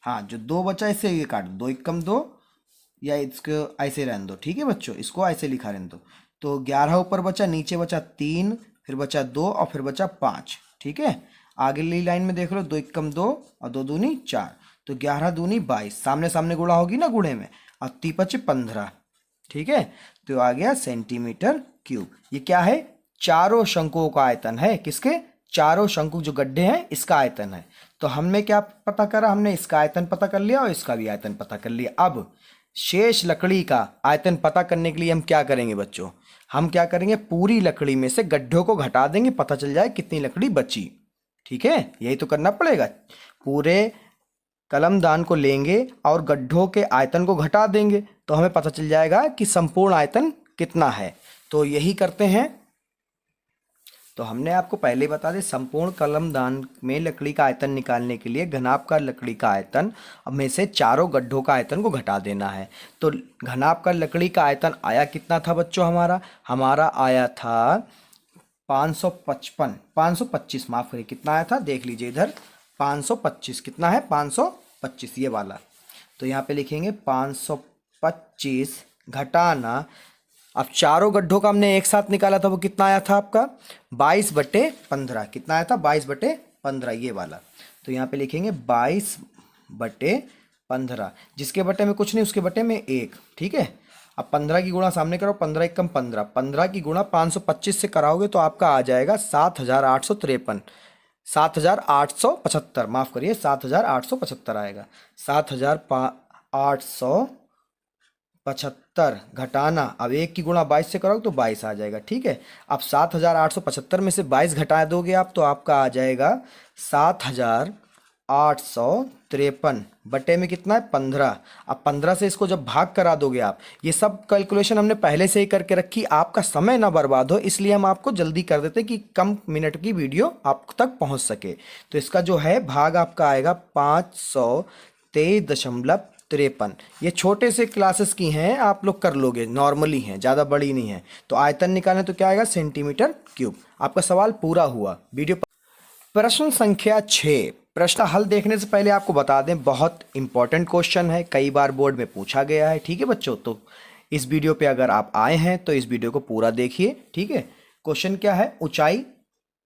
हाँ जो 2 बचा इससे ये काट दो, 2 एकम 2, या इसको ऐसे रहने दो। ठीक है बच्चों, इसको ऐसे लिखा रहने दो। तो 11 ऊपर बचा, नीचे बचा 3, फिर बचा 2 और फिर बचा 5। ठीक है, आगे ली लाइन में देख लो, 2 एकम 2 और 2 दूनी 4, तो 11 दूनी 22, सामने सामने गुणा होगी ना गुणे में, और 3 पचे 15। ठीक है, तो आ गया सेंटीमीटर क्यूब। ये क्या है, चारों शंकुओं का आयतन है, किसके, चारों शंकु जो गड्ढे हैं इसका आयतन है। तो हमने क्या पता करा, हमने इसका आयतन पता कर लिया और इसका भी आयतन पता कर लिया। अब शेष लकड़ी का आयतन पता करने के लिए हम क्या करेंगे बच्चों, हम क्या करेंगे, पूरी लकड़ी में से गड्ढों को घटा देंगे, पता चल जाए कितनी लकड़ी बची। ठीक है, यही तो करना पड़ेगा, पूरे कलमदान को लेंगे और गड्ढों के आयतन को घटा देंगे, तो हमें पता चल जाएगा कि संपूर्ण आयतन कितना है। तो यही करते हैं। तो हमने आपको पहले ही बता दें, संपूर्ण कलमदान में लकड़ी का आयतन निकालने के लिए घनाभ लकड़ी का आयतन में से चारों गड्ढों का आयतन को घटा देना है। तो घनाभ लकड़ी का आयतन आया कितना था बच्चों, हमारा आया था 525, माफ करिए, कितना आया था देख लीजिए इधर, 525, कितना है 525 ये वाला। तो यहाँ पे लिखेंगे 525 घटाना, अब चारों गड्ढों का हमने एक साथ निकाला था, वो कितना आया था आपका 22/15, कितना आया था 22/15 ये वाला। तो यहाँ पे लिखेंगे 22/15, जिसके बटे में कुछ नहीं उसके बटे में 1। ठीक है, अब 15 की गुणा सामने करो, 15 एकम 15, 15 की गुणा 525 से कराओगे तो आपका आ जाएगा 7853, 7875, माफ करिए 7875 आएगा, 7875 घटाना, अब 1 की गुणा 22 से करोगे तो 22 आ जाएगा। ठीक है, अब 7875 में से 22 घटा दोगे आप तो आपका आ जाएगा 7853, बटे में कितना है 15। अब 15 से इसको जब भाग करा दोगे आप, ये सब कैलकुलेशन हमने पहले से ही करके रखी, आपका समय ना बर्बाद हो इसलिए हम आपको जल्दी कर देते कि कम मिनट की वीडियो आप तक पहुंच सके। तो इसका जो है भाग आपका आएगा 523.53। ये छोटे से क्लासेस की हैं, आप लोग कर लोगे, नॉर्मली हैं, ज़्यादा बड़ी नहीं है। तो आयतन निकालें तो क्या आएगा, सेंटीमीटर क्यूब। आपका सवाल पूरा हुआ। वीडियो प्रश्न संख्या 6, प्रश्न हल देखने से पहले आपको बता दें, बहुत इंपॉर्टेंट क्वेश्चन है, कई बार बोर्ड में पूछा गया है। ठीक है बच्चों, तो इस वीडियो पे अगर आप आए हैं तो इस वीडियो को पूरा देखिए। ठीक है, क्वेश्चन क्या है, ऊंचाई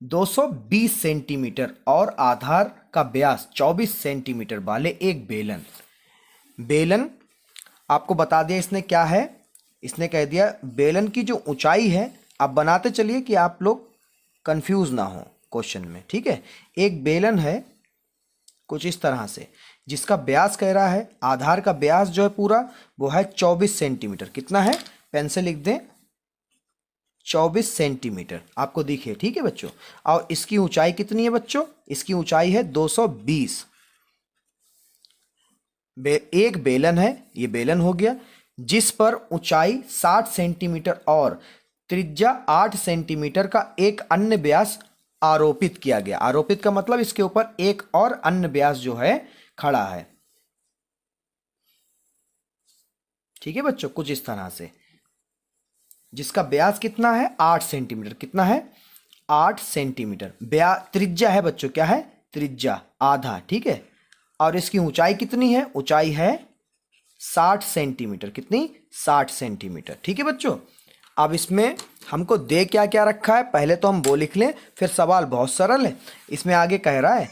220 सेंटीमीटर और आधार का व्यास 24 सेंटीमीटर वाले एक बेलन आपको बता दिया इसने क्या है, इसने कह दिया बेलन की जो ऊंचाई है, आप बनाते चलिए कि आप लोग कंफ्यूज ना हो क्वेश्चन में। ठीक है, एक बेलन है कुछ इस तरह से, जिसका व्यास कह रहा है, आधार का व्यास जो है पूरा वो है 24 सेंटीमीटर। कितना है, पेन से लिख दें 24 सेंटीमीटर आपको दिखे। ठीक है बच्चों, और इसकी ऊंचाई कितनी है बच्चों, इसकी ऊंचाई है 220। एक बेलन है, ये बेलन हो गया, जिस पर ऊंचाई 60 सेंटीमीटर और त्रिज्या 8 सेंटीमीटर का एक अन्य व्यास आरोपित किया गया। आरोपित का मतलब इसके ऊपर एक और अन्य व्यास जो है खड़ा है। ठीक है बच्चों, कुछ इस तरह से, जिसका व्यास कितना है 8 सेंटीमीटर, कितना है 8 सेंटीमीटर। त्रिज्या है बच्चों, क्या है त्रिज्या, आधा। ठीक है, और इसकी ऊंचाई कितनी है, ऊंचाई है 60 सेंटीमीटर, कितनी 60 सेंटीमीटर। ठीक है बच्चों, अब इसमें हमको दे क्या क्या रखा है, पहले तो हम वो लिख लें, फिर सवाल बहुत सरल है। इसमें आगे कह रहा है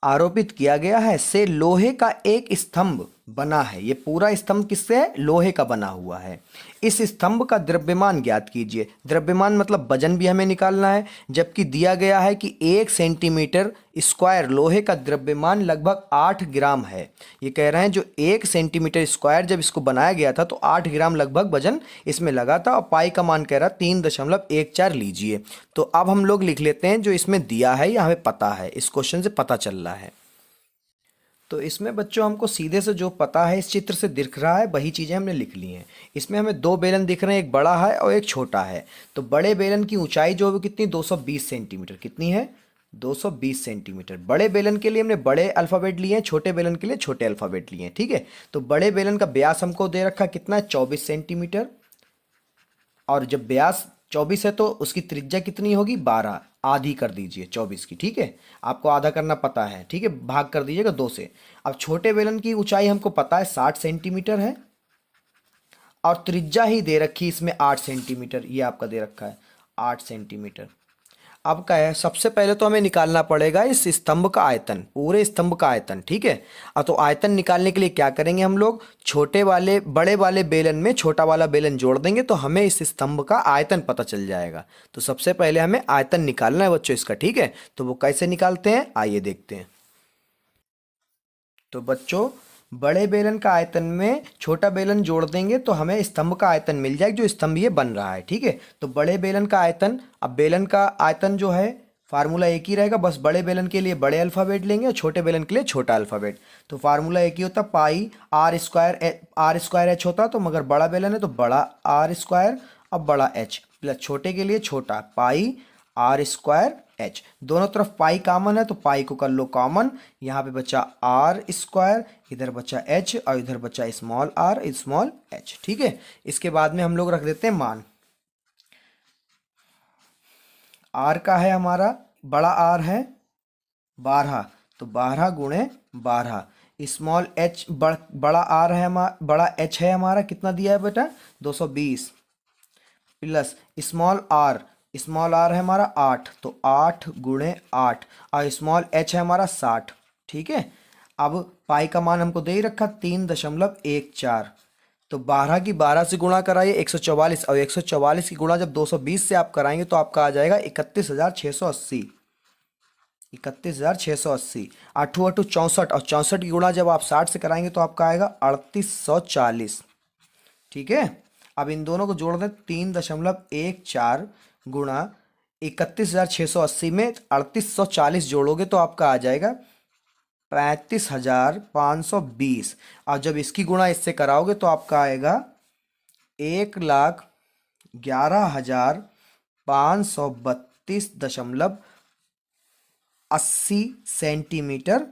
आरोपित किया गया है से लोहे का एक स्तंभ बना है। ये पूरा स्तंभ किससे है? लोहे का बना हुआ है। इस स्तंभ का द्रव्यमान ज्ञात कीजिए। द्रव्यमान मतलब वजन भी हमें निकालना है, जबकि दिया गया है कि 1 सेंटीमीटर स्क्वायर लोहे का द्रव्यमान लगभग 8 ग्राम है। ये कह रहे हैं जो 1 सेंटीमीटर स्क्वायर जब इसको बनाया गया था तो 8 ग्राम लगभग वजन इसमें लगा था, और पाई का मान कह रहा 3.14 लीजिए। तो अब हम लोग लिख लेते हैं जो इसमें दिया है या हमें पता है, इस क्वेश्चन से पता चल रहा है। तो इसमें बच्चों हमको सीधे से जो पता है इस चित्र से दिख रहा है वही चीज़ें हमने लिख ली हैं। इसमें हमें दो बेलन दिख रहे हैं, एक बड़ा है और एक छोटा है। तो बड़े बेलन की ऊंचाई जो है वो कितनी? 220 सेंटीमीटर। कितनी है? 220 सेंटीमीटर। बड़े बेलन के लिए हमने बड़े अल्फ़ाबेट लिए हैं, छोटे बेलन के लिए छोटे अल्फ़ाबेट लिए हैं, ठीक है। तो बड़े बेलन का व्यास हमको दे रखा कितना है? 24 सेंटीमीटर। और जब व्यास 24 है तो उसकी त्रिज्या कितनी होगी? 12। आधी कर दीजिए 24 की, ठीक है। आपको आधा करना पता है, ठीक है, भाग कर दीजिएगा 2 से। अब छोटे बेलन की ऊंचाई हमको पता है 60 सेंटीमीटर है, और त्रिज्या ही दे रखी इसमें 8 सेंटीमीटर, ये आपका दे रखा है 8 सेंटीमीटर। अब क्या है? सबसे पहले तो हमें निकालना पड़ेगा इस स्तंभ का आयतन, पूरे स्तंभ का आयतन, ठीक है। अब तो आयतन निकालने के लिए क्या करेंगे हम लोग? बड़े वाले बेलन में छोटा वाला बेलन जोड़ देंगे तो हमें इस स्तंभ का आयतन पता चल जाएगा। तो सबसे पहले हमें आयतन निकालना है बच्चों इसका, ठीक है। तो वो कैसे निकालते हैं आइए देखते हैं। तो बच्चों बड़े बेलन का आयतन में छोटा बेलन जोड़ देंगे तो हमें स्तंभ का आयतन मिल जाएगा, जो स्तंभ ये बन रहा है, ठीक है। तो बड़े बेलन का आयतन, अब बेलन का आयतन जो है फार्मूला एक ही रहेगा, बस बड़े बेलन के लिए बड़े अल्फ़ाबेट लेंगे और छोटे बेलन के लिए छोटा अल्फ़ाबेट। तो फार्मूला एक ही होता, पाई आर स्क्वायर एच होता, तो मगर बड़ा बेलन है तो बड़ा आर स्क्वायर अब बड़ा एच, प्लस छोटे के लिए छोटा पाई आर स्क्वायर एच। दोनों तरफ पाई कॉमन है तो पाई को कर लो कॉमन। यहाँ पे बचा आर स्क्वायर, इधर बचा एच और इधर बचा स्मॉल आर स्मॉल एच, ठीक है। इसके बाद में हम लोग रख देते हैं मान। आर का है हमारा, बड़ा आर है 12, तो 12 गुणे 12। स्मॉल एच बड़ा आर है हमारा, बड़ा एच है हमारा, कितना दिया है बेटा? 220, प्लस स्मॉल आर है हमारा 8, तो 8 गुणे 8, और स्मॉल एच है हमारा 60, ठीक है। अब पाई का मान हमको दे ही रखा 3.14, तो 12 की 12 से गुणा कराइए 144, और 144 की गुणा जब 220 से आप कराएंगे तो आपका आ जाएगा 31,680। 31,680, 8 8 64, और 64 की गुणा जब आप 60 से कराएंगे तो आपका आएगा 3840, ठीक है। अब इन दोनों को जोड़ दें, 3.14 गुणा 31,680 में 3840 जोड़ोगे तो आपका आ जाएगा 35,520, और जब इसकी गुणा इससे कराओगे तो आपका आएगा 1,11,532.80 सेंटीमीटर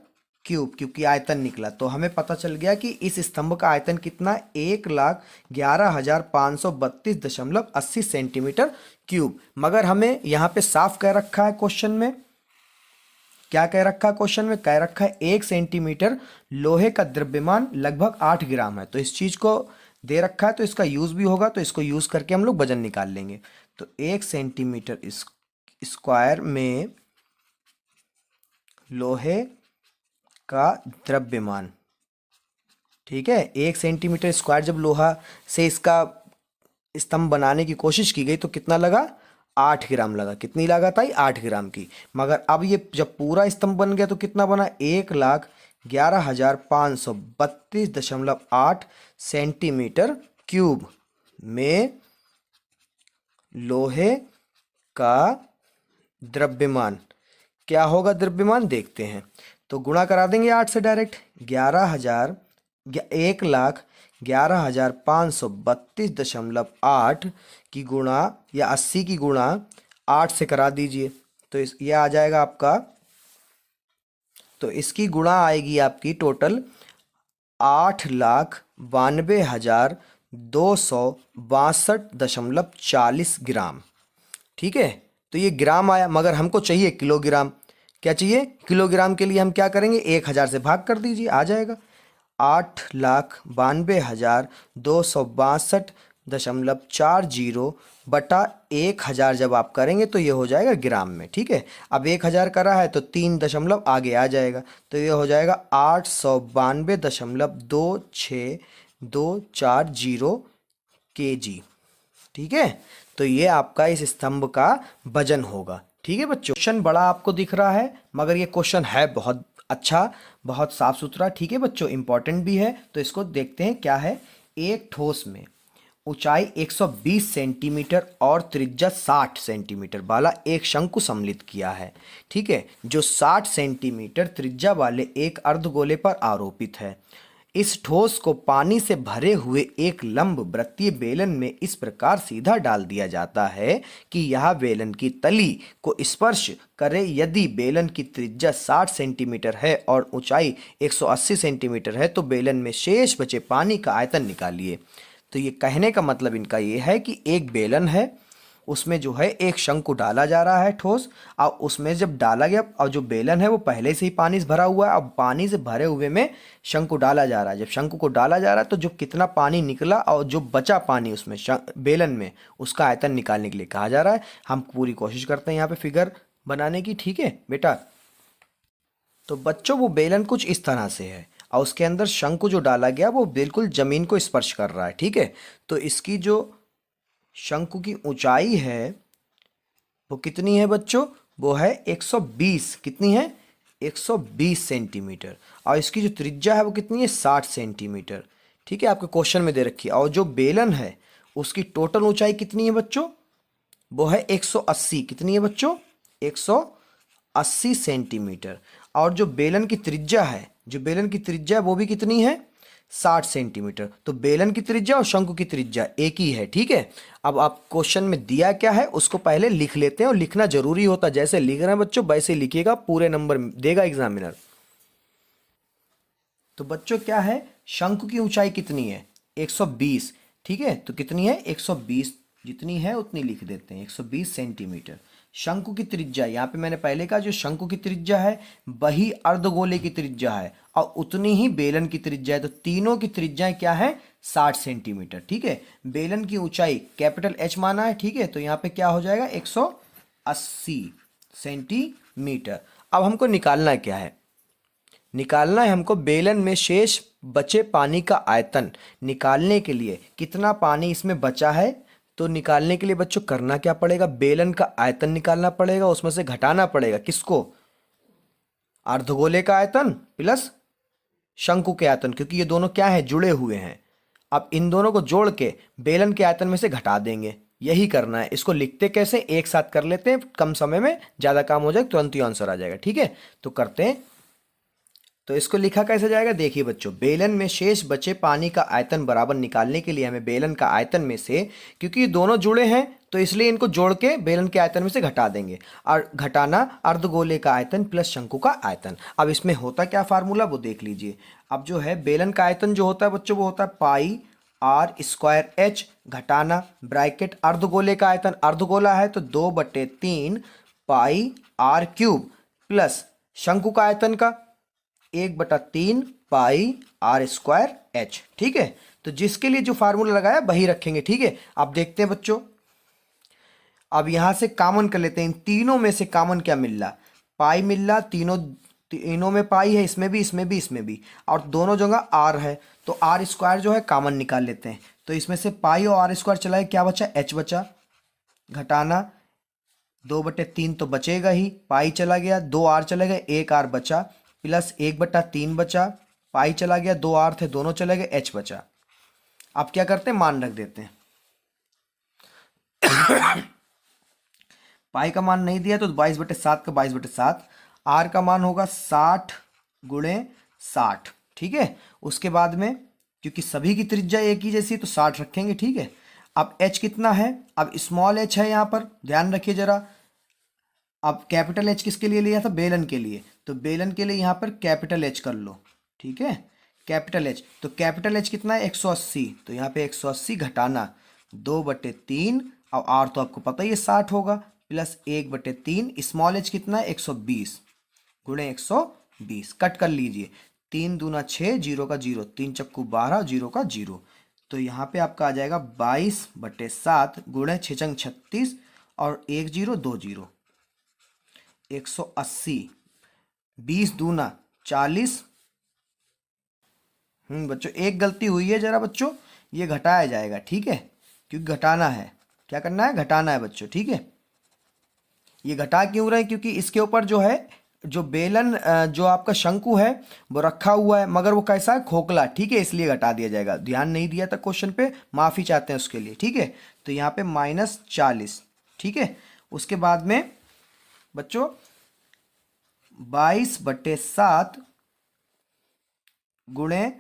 क्यूब, क्योंकि आयतन निकला। तो हमें पता चल गया कि इस स्तंभ का आयतन कितना? 1,11,532.80 सेंटीमीटर क्यूब। मगर हमें यहाँ पे साफ कह रखा है क्वेश्चन में, क्या कह रखा है क्वेश्चन में? कह रखा है 1 सेंटीमीटर लोहे का द्रव्यमान लगभग 8 ग्राम है। तो इस चीज को दे रखा है तो इसका यूज भी होगा, तो इसको यूज करके हम लोग वजन निकाल लेंगे। तो 1 सेंटीमीटर स्क्वायर में लोहे का द्रव्यमान, ठीक है। 1 सेंटीमीटर स्क्वायर जब लोहा से इसका स्तंभ बनाने की कोशिश की गई तो कितना लगा? 8 ग्राम लगा। कितनी लागत आई? 8 ग्राम की। मगर अब ये जब पूरा स्तंभ बन गया तो कितना बना? 1,11,532.8 सेंटीमीटर क्यूब में लोहे का द्रव्यमान। क्या होगा द्रव्यमान? देखते हैं। तो गुणा करा देंगे 8 से डायरेक्ट, 1,11,532.8 की गुणा या 80 की गुणा 8 से करा दीजिए तो ये आ जाएगा आपका, तो इसकी गुणा आएगी आपकी टोटल 8,92,262.40 ग्राम, ठीक है। तो ये ग्राम आया, मगर हमको चाहिए किलोग्राम। क्या चाहिए? किलोग्राम के लिए हम क्या करेंगे? 1000 से भाग कर दीजिए, आ जाएगा 8,92,262 3.40 बटा 1000 जब आप करेंगे तो ये हो जाएगा ग्राम में। ठीक है, अब 1000 करा है तो 3 दशमलव आगे आ जाएगा, तो ये हो जाएगा 892.26 kg। ठीक है, तो ये आपका इस स्तंभ का वजन होगा। ठीक है बच्चों, क्वेश्चन बड़ा आपको दिख रहा है मगर ये क्वेश्चन है बहुत अच्छा, बहुत साफ सुथरा। ठीक है बच्चों, इंपॉर्टेंट भी है, तो इसको देखते हैं क्या है। एक ठोस में ऊंचाई 120 सेंटीमीटर और त्रिज्या 60 सेंटीमीटर वाला एक शंकु सम्मिलित किया है। ठीक है, जो 60 सेंटीमीटर त्रिज्या वाले एक अर्धगोले पर आरोपित है। इस ठोस को पानी से भरे हुए एक लंब वृत्तीय बेलन में इस प्रकार सीधा डाल दिया जाता है कि यह बेलन की तली को स्पर्श करे। यदि बेलन की त्रिज्या 60 सेंटीमीटर है और ऊंचाई 180 सेंटीमीटर है तो बेलन में शेष बचे पानी का आयतन निकालिए। तो ये कहने का मतलब इनका ये है कि एक बेलन है, उसमें जो है एक शंकु डाला जा रहा है ठोस, और उसमें जब डाला गया और जो बेलन है वो पहले से ही पानी से भरा हुआ है, अब पानी से भरे हुए में शंकु डाला जा रहा है। जब शंकु को डाला जा रहा है तो जो कितना पानी निकला और जो बचा पानी उसमें बेलन में, उसका आयतन निकालने के लिए कहा जा रहा है। हम पूरी कोशिश करते हैं यहाँ पे फिगर बनाने की। ठीक है बेटा, तो बच्चों वो बेलन कुछ इस तरह से है और उसके अंदर शंकु जो डाला गया वो बिल्कुल जमीन को स्पर्श कर रहा है। ठीक है, तो इसकी जो शंकु की ऊंचाई है वो कितनी है बच्चों, वो है 120, कितनी है 120 सेंटीमीटर, और इसकी जो त्रिज्या है वो कितनी है 60 सेंटीमीटर। ठीक है, आपके क्वेश्चन में दे रखी है। और जो बेलन है उसकी टोटल ऊंचाई कितनी है बच्चों, वो है 180, कितनी है बच्चों 180 सेंटीमीटर। और जो बेलन की त्रिज्या है, जो बेलन की त्रिज्या है वो भी कितनी है 60 सेंटीमीटर। तो बेलन की त्रिज्या और शंकु की त्रिज्या एक ही है। ठीक है, अब आप क्वेश्चन में दिया क्या है उसको पहले लिख लेते हैं, और लिखना जरूरी होता है। जैसे लिख रहे हैं बच्चों वैसे लिखिएगा, पूरे नंबर देगा एग्जामिनर। तो बच्चों क्या है, शंकु की ऊंचाई कितनी है 120। ठीक है, तो कितनी है 120, जितनी है उतनी लिख देते हैं 120 सेंटीमीटर। शंकु की त्रिज्या, यहाँ पे मैंने पहले कहा जो शंकु की त्रिज्या है वही अर्धगोले की त्रिज्या है और उतनी ही बेलन की त्रिज्या है। तो तीनों की त्रिज्याएं क्या है 60 सेंटीमीटर। ठीक है, बेलन की ऊंचाई कैपिटल एच माना है। ठीक है, तो यहाँ पे क्या हो जाएगा 180 सेंटीमीटर। अब हमको निकालना क्या है, निकालना है हमको बेलन में शेष बचे पानी का आयतन। निकालने के लिए कितना पानी इसमें बचा है, तो निकालने के लिए बच्चों करना क्या पड़ेगा, बेलन का आयतन निकालना पड़ेगा, उसमें से घटाना पड़ेगा किसको, अर्धगोले का आयतन प्लस शंकु के आयतन, क्योंकि ये दोनों क्या है जुड़े हुए हैं। अब इन दोनों को जोड़ के बेलन के आयतन में से घटा देंगे, यही करना है। इसको लिखते कैसे, एक साथ कर लेते हैं, कम समय में ज़्यादा काम हो जाए, तुरंत ही आंसर आ जाएगा। ठीक है, तो करते हैं। तो इसको लिखा कैसे जाएगा, देखिए बच्चों, बेलन में शेष बचे पानी का आयतन बराबर निकालने के लिए हमें बेलन का आयतन में से, क्योंकि ये दोनों जुड़े हैं तो इसलिए इनको जोड़ के बेलन के आयतन में से घटा देंगे, और घटाना अर्धगोले का आयतन प्लस शंकु का आयतन। अब इसमें होता क्या फार्मूला वो देख लीजिए। अब जो है बेलन का आयतन जो होता है बच्चों वो होता है पाई आर स्क्वायर एच घटाना ब्रैकेट अर्धगोले का आयतन, अर्धगोला है तो 2/3 पाई आर क्यूब प्लस शंकु का आयतन का 1/3 पाई आर स्क्वायर एच। ठीक है, तो जिसके लिए जो फार्मूला लगाया वही रखेंगे। ठीक है, अब देखते हैं बच्चों, अब यहां से कॉमन कर लेते हैं। इन तीनों में से कॉमन क्या मिल रहा, पाई मिल रहा, तीनों में पाई है, इसमें भी इसमें भी इसमें भी, और दोनों जगह आर है, तो आर स्क्वायर जो है कॉमन निकाल लेते हैं। तो इसमें से पाई और आर स्क्वायर चला, क्या बचा एच बचा, घटाना 2/3 तो बचेगा ही, पाई चला गया, 2 आर चले गए, 1 आर बचा, प्लस 1/3 बचा, पाई चला गया, 2 आर थे दोनों चले गए, एच बचा। अब क्या करते हैं, मान रख देते हैं। पाई का मान नहीं दिया तो 22/7 का 22/7, आर का मान होगा 60 × 60। ठीक है, उसके बाद में क्योंकि सभी की त्रिज्या एक ही जैसी है तो 60 रखेंगे। ठीक है, अब एच कितना है, अब स्मॉल एच है यहाँ पर, ध्यान रखिए जरा। अब कैपिटल एच किसके लिए लिया था, बेलन के लिए, तो बेलन के लिए यहाँ पर कैपिटल एच कर लो। ठीक है, कैपिटल एच, तो कैपिटल एच कितना है 180, तो यहाँ पे 180 घटाना 2/3, और आर तो आपको पता ही है 60 होगा, प्लस 1/3, स्मॉल एच कितना है 120 × 120, कट कर लीजिए, 3 दूना 6, 0 का 0, 3 चक्कू 12, 0 का 0, तो यहाँ पे आपका आ जाएगा 22/7 गुणे 6 36 और 1 0 2 0 180। 20 दूना 40। बच्चों एक गलती हुई है जरा बच्चों, ये घटाया जाएगा, ठीक है, क्योंकि घटाना है। क्या करना है? घटाना है बच्चों, ठीक है। ये घटा क्यों रहे हैं? क्योंकि इसके ऊपर जो है, जो बेलन जो आपका शंकु है वो रखा हुआ है, मगर वो कैसा है? खोखला, ठीक है, इसलिए घटा दिया जाएगा। ध्यान नहीं दिया था क्वेश्चन पे, माफ़ी चाहते हैं उसके लिए, ठीक है। तो यहाँ पे -40, ठीक है। उसके बाद में बच्चों 22/7 गुणे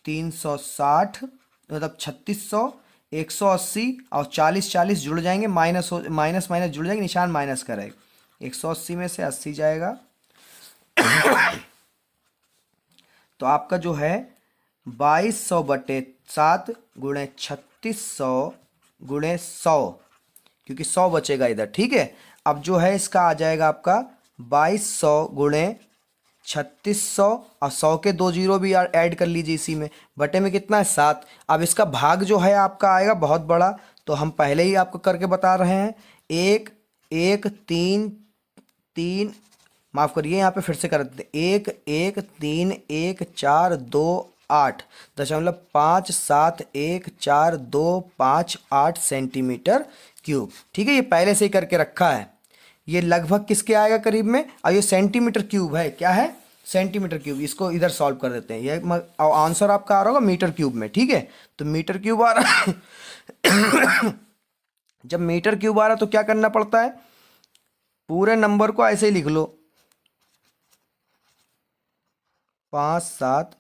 360 मतलब 3600, 180 और 40 जुड़ जाएंगे, माइनस जुड़ जाएंगे, निशान माइनस का रहेगा। 180 में से 80 जाएगा तो आपका जो है 2200/7 गुणे 3600 गुणे 100, क्योंकि 100 बचेगा इधर, ठीक है। अब जो है इसका आ जाएगा आपका 2200 गुणे 3600 और 100 के 2 0 भी ऐड कर लीजिए इसी में, बटे में कितना है? 7। अब इसका भाग जो है आपका आएगा बहुत बड़ा, तो हम पहले ही आपको करके बता रहे हैं। 1 1 3 3, माफ़ करिए यहाँ पे फिर से कर देते हैं। 1 1 3 1 4 2 8 .71425 सेंटीमीटर क्यूब, ठीक है। ये पहले से ही करके रखा है। ये लगभग किसके आएगा? करीब में। और ये सेंटीमीटर क्यूब है, क्या है? Centimetre cube. इसको इधर सॉल्व कर देते हैं। ये आंसर आपका आ रहा होगा मीटर क्यूब में, ठीक है। तो मीटर क्यूब आ रहा है जब मीटर क्यूब आ रहा है तो क्या करना पड़ता है? पूरे नंबर को ऐसे ही लिख लो, 5 7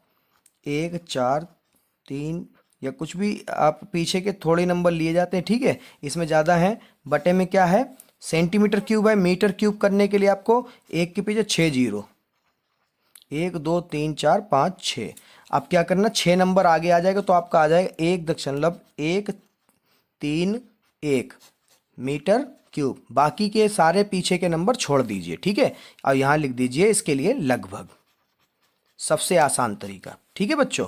1 4 3 या कुछ भी आप पीछे के थोड़े नंबर लिए जाते हैं, ठीक है। इसमें ज़्यादा है, बटे में क्या है? सेंटीमीटर क्यूब है। मीटर क्यूब करने के लिए आपको एक के पीछे 6 0, 1 2 3 4 5 6। अब क्या करना? 6 नंबर आगे आ जाएगा तो आपका आ जाएगा 1.131 मीटर क्यूब। बाकी के सारे पीछे के नंबर छोड़ दीजिए, ठीक है। और यहाँ लिख दीजिए इसके लिए लगभग, सबसे आसान तरीका, ठीक है बच्चों।